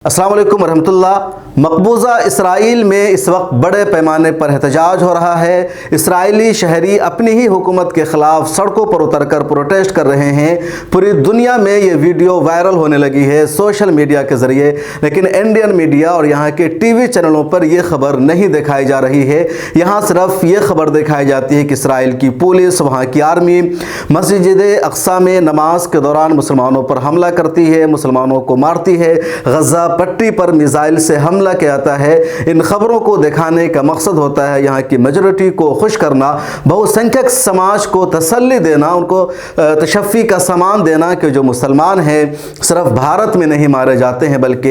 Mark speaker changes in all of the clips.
Speaker 1: अस्सलाम वालेकुम रहमतुल्लाह। मकबूजा इसराइल में इस वक्त बड़े पैमाने पर एहतजाज हो रहा है। इसराइली शहरी अपनी ही हुकूमत के ख़िलाफ़ सड़कों पर उतरकर प्रोटेस्ट कर रहे हैं। पूरी दुनिया में ये वीडियो वायरल होने लगी है सोशल मीडिया के ज़रिए, लेकिन इंडियन मीडिया और यहाँ के टीवी चैनलों पर यह ख़बर नहीं दिखाई जा रही है। यहाँ सिर्फ ये खबर दिखाई जाती है कि इसराइल की पुलिस, वहाँ की आर्मी मस्जिद अक्सा में नमाज के दौरान मुसलमानों पर हमला करती है, मुसलमानों को मारती है, गज़ा पट्टी पर मिसाइल से हमला किया जाता है। इन खबरों को दिखाने का मकसद होता है यहाँ की मेजॉरिटी को खुश करना, बहुसंख्यक समाज को तसल्ली देना, उनको तशफ़ी का सामान देना कि जो मुसलमान हैं सिर्फ भारत में नहीं मारे जाते हैं बल्कि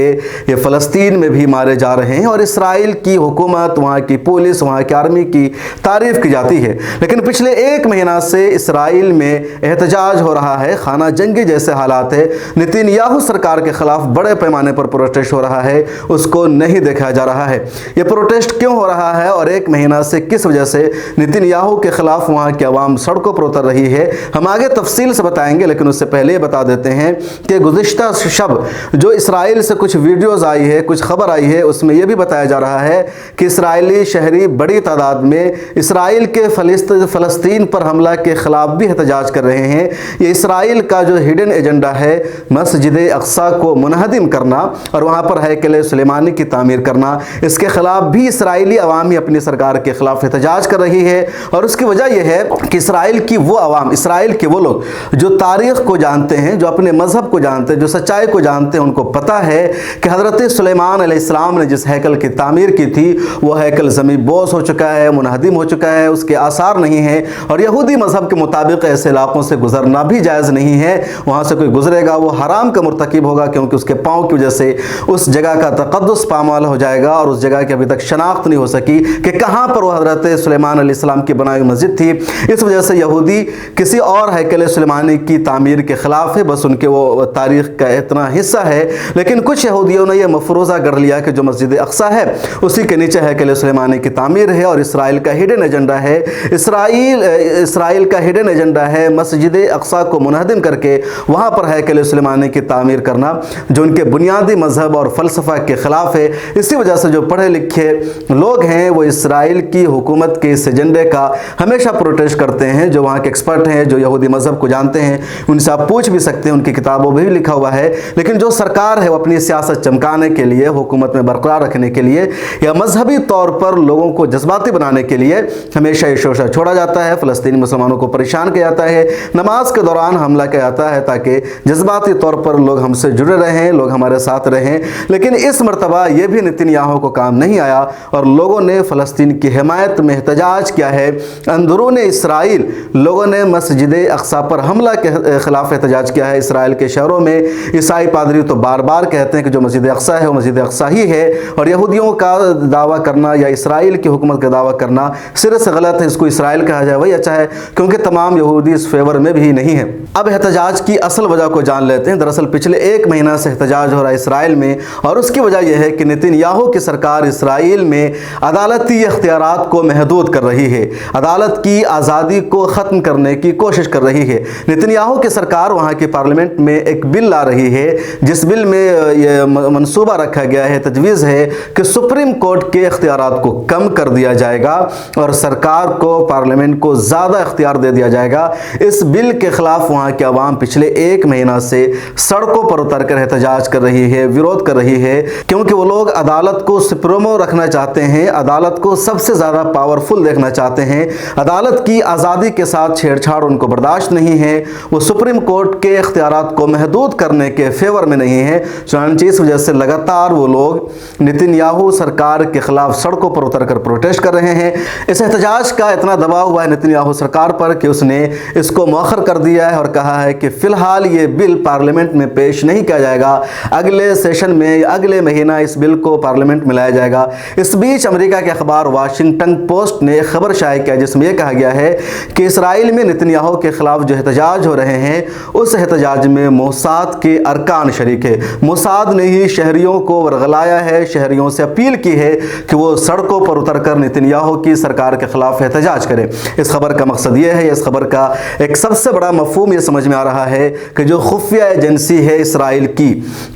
Speaker 1: ये फ़लस्तीन में भी मारे जा रहे हैं। और इसराइल की हुकूमत, वहाँ की पुलिस, वहाँ की आर्मी की तारीफ़ की जाती है। लेकिन पिछले एक महीना से इसराइल में एहतजाज हो रहा है, खाना जंगी जैसे हालात है। नेतन्याहू सरकार के ख़िलाफ़ बड़े पैमाने पर प्रोटेस्ट हो रहा है, उसको नहीं देखा जा रहा है। ये प्रोटेस्ट क्यों हो रहा है और एक महीना से किस वजह से नेतन्याहू के खिलाफ वहाँ की आवाम सड़कों पर उतर रही है, हम आगे तफसील से बताएंगे। लेकिन उससे पहले ये बता देते हैं कि गुज़िश्ता शब जो इसराइल से कुछ वीडियोज़ आई है, कुछ खबर आई है, उसमें यह भी बताया जा रहा है कि इसराइली शहरी बड़ी तादाद में इसराइल के फ़लस्तीन पर हमला के ख़िलाफ़ भी एहतजाज कर रहे हैं। ये इसराइल का जो हिडन एजेंडा है मस्जिद अक्सा को मुनहदिम करना और वहाँ पर हैकल सुलेमानी की तामीर करना, इसके ख़िलाफ़ भी इसराइली अवामी अपनी सरकार के ख़िलाफ़ एहतजाज कर रही है। और उसकी वजह यह है कि इसराइल की वो अवाम, इसराइल के वो लोग जो तारीख़ को जानते हैं, जो अपने मज़हब को जानते हैं, जो सच्चाई को जानते हैं, उनको पता है कि हज़रत सुलेमान अलैहिस्सलाम ने जिस हैकल की तामीर की थी वो हैकल ज़मीन बोस हो चुका है, मुनहदिम हो चुका है, उसके आसार नहीं हैं। और यहूदी मज़हब के मुताबिक ऐसे इलाक़ों से गुज़रना भी जायज़ नहीं है। वहाँ से कोई गुज़रेगा वो हराम का मुर्तकिब होगा, क्योंकि उसके पाँव की वजह से उस जगह का तक़द्दुस पामाल हो जाएगा और उस जगह की अभी तक शनाख्त नहीं हो सकी कि कहाँ पर वो हज़रत सुलेमान अलैहिस्सलाम की बनाई मस्जिद थी। इस वजह से यहूदी किसी और हैकल सुलेमानी की तामीर के ख़िलाफ़ है, बस उनके वो तारीख़ का इतना हिस्सा है। लेकिन कुछ यहूदियों ने यह मफरूज़ा कर लिया कि जो मस्जिद अक्सा है उसी के नीचे हैकल सुलेमानी की तामीर है और इसराइल का हिडन एजेंडा है। इसराइल का हिडन एजेंडा है मस्जिद अक्सा को मुनहदिम करके वहाँ पर हैकल सुलेमानी की तामीर करना, जो उनके बुनियादी मज़हब और फ़लसफ़ा के ख़िलाफ़ है। इसी वजह से जो पढ़े लिखे लोग हैं वो इसराइल की हुकूमत के इस एजेंडे का हमेशा प्रोटेस्ट करते हैं। जो वहाँ के एक्सपर्ट हैं, जो यहूदी मज़हब को जानते हैं, उनसे आप पूछ भी सकते हैं, उनकी किताबों में भी लिखा हुआ है। लेकिन जो सरकार है वो अपनी सियासत चमकाने के लिए, हुकूमत में बरकरार रखने के लिए या मजहबी तौर पर लोगों को जज्बाती बनाने के लिए हमेशा ये शोशा छोड़ा जाता है, फ़लस्तीनी मुसलमानों को परेशान किया जाता है, नमाज के दौरान हमला किया जाता है ताकि जज्बाती तौर पर लोग हमसे जुड़े रहें, लोग हमारे साथ रहें। लेकिन इस मरतबा ये भी नेतन्याहू को काम नहीं आया और लोगों ने फ़लस्तीन की हिमायत में एहतजाज किया है। अंदरून इसराइल लोगों ने मस्जिद अक्सा पर हमला के ख़िलाफ़ एहतजाज किया है। इसराइल के शहरों में ईसाई पादरी तो बार बार कहते हैं कि जो मस्जिद अक्सा है वो मस्जिद अक्सा ही है, और यहूदियों का दावा करना या इसराइल की हुकूमत का दावा करना सिरे से गलत है। इसको इसराइल कहा जाए वही अच्छा है, क्योंकि तमाम यहूदी इस फेवर में भी नहीं है। अब एहतजाज की असल वजह को जान लेते हैं। दरअसल पिछले एक महीना से एहतजाज हो रहा है इसराइल में, और उसकी वजह यह है कि नेतन्याहू की सरकार इसराइल में अदालती इख्तियारात को महदूद कर रही है, अदालत की आज़ादी को ख़त्म करने की कोशिश कर रही है। नेतन्याहू की सरकार वहाँ की पार्लियामेंट में एक बिल ला रही है जिस बिल में यह मनसूबा रखा गया है, तजवीज़ है कि सुप्रीम कोर्ट के इख्तियारात को कम कर दिया जाएगा और सरकार को, पार्लियामेंट को ज़्यादा इख्तियार दे दिया जाएगा। इस बिल के ख़िलाफ़ वहाँ की आवाम पिछले एक महीना से सड़कों पर उतर कर एहतजाज कर रही है, विरोध कर रही है, क्योंकि वो लोग अदालत को सुप्रीमो रखना चाहते हैं, अदालत को सबसे ज़्यादा पावरफुल देखना चाहते हैं। अदालत की आज़ादी के साथ छेड़छाड़ उनको बर्दाश्त नहीं है, वो सुप्रीम कोर्ट के इख्तियारात को महदूद करने के फेवर में नहीं है। चुनांचे इस वजह से लगातार वो लोग नेतन्याहू सरकार के ख़िलाफ़ सड़कों पर उतर कर प्रोटेस्ट कर रहे हैं। इस एहतजाज का इतना दबाव हुआ है नेतन्याहू सरकार पर कि उसने इसको मौखर कर दिया है और कहा है कि फ़िलहाल ये बिल पार्लियामेंट में पेश नहीं किया जाएगा, अगले सेशन में, अगले महीना इस बिल को पार्लियामेंट में लाया जाएगा। इस बीच अमेरिका के अखबार वाशिंगटन पोस्ट ने एक खबर शाये किया जिसमें यह कहा गया है कि इसराइल में नेतन्याहू के ख़िलाफ़ जो एहतजाज हो रहे हैं उस एहतजाज में मोसाद के अरकान शरीक है। मोसाद ने ही शहरियों को वर्गलाया है, शहरियों से अपील की है कि वो सड़कों पर उतरकर नेतन्याहू की सरकार के ख़िलाफ़ एहतजाज करें। इस खबर का मकसद ये है, इस खबर का एक सबसे बड़ा मफहूम ये समझ में आ रहा है कि जो खुफिया एजेंसी है इसराइल की,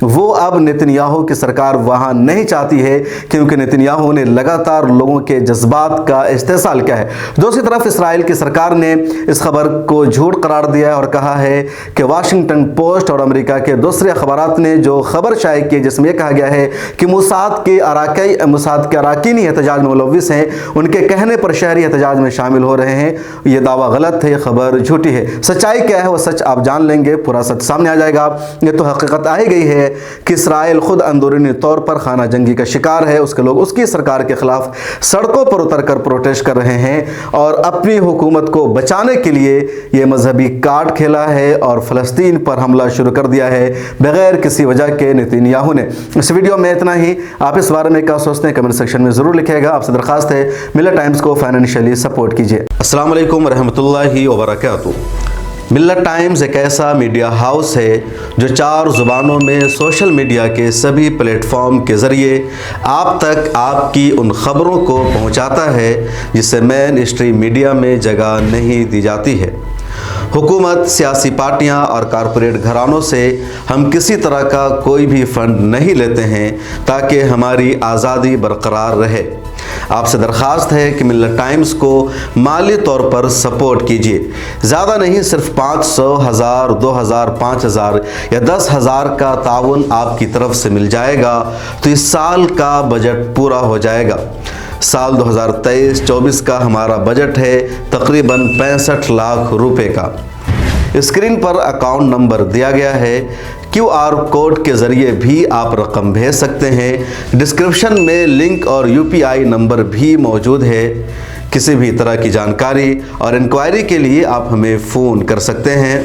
Speaker 1: वो अब नेतन्याहू की सरकार वहाँ नहीं चाहती है, क्योंकि नेतन्याहू ने लगातार लोगों के जज्बात का इस्तेसाल किया है। दूसरी तरफ इसराइल की सरकार ने इस खबर को झूठ करार दिया है और कहा है कि वाशिंगटन पोस्ट और अमेरिका के दूसरे अखबारात ने जो खबर शाये की जिसमें यह कहा गया है कि मोसाद के अराकीन एहतजाज में मुलव्विस हैं, उनके कहने पर शहरी एहतजाज में शामिल हो रहे हैं, ये दावा गलत है, ये खबर झूठी है। सच्चाई क्या है वो सच आप जान लेंगे, पूरा सच सामने आ जाएगा। ये तो हकीकत आ ही गई है कि इसराइल खुद अंदरूनी तौर पर खाना जंगी का शिकार है। उसके लोग उसकी सरकार के खिलाफ सड़कों पर उतर कर प्रोटेस्ट कर रहे हैं और अपनी हुकूमत को बचाने के लिए ये मजहबी कार्ड खेला है और फ़लस्तीन पर हमला शुरू कर दिया है बगैर किसी वजह के नेतन्याहू ने। इस वीडियो में इतना ही। आप इस बारे में क्या सोचते हैं कमेंट सेक्शन में ज़रूर लिखिएगा। आपसे दरख्वास्त है मिल्लत टाइम्स को फाइनेंशियली सपोर्ट कीजिए। अस्सलाम वालेकुम रहमतुल्लाहि व बरकातुहू। मिल्लत टाइम्स एक ऐसा मीडिया हाउस है जो 4 ज़ुबानों में सोशल मीडिया के सभी प्लेटफॉर्म के ज़रिए आप तक आपकी उन ख़बरों को पहुंचाता है जिसे मेन स्ट्रीम मीडिया में जगह नहीं दी जाती है। हुकूमत, सियासी पार्टियां और कारपोरेट घरानों से हम किसी तरह का कोई भी फ़ंड नहीं लेते हैं ताकि हमारी आज़ादी बरकरार रहे। आपसे दरख्वास्त है कि मिल्लत टाइम्स को माली तौर पर सपोर्ट कीजिए। ज़्यादा नहीं, सिर्फ 500, 1000, 2000, 5000 या 10,000 का ताउन आपकी तरफ से मिल जाएगा तो इस साल का बजट पूरा हो जाएगा। साल 2023-24 का हमारा बजट है तकरीबन 65 लाख रुपए का। स्क्रीन पर अकाउंट नंबर दिया गया है, QR कोड के ज़रिए भी आप रकम भेज सकते हैं। डिस्क्रिप्शन में लिंक और UPI नंबर भी मौजूद है। किसी भी तरह की जानकारी और इंक्वायरी के लिए आप हमें फ़ोन कर सकते हैं।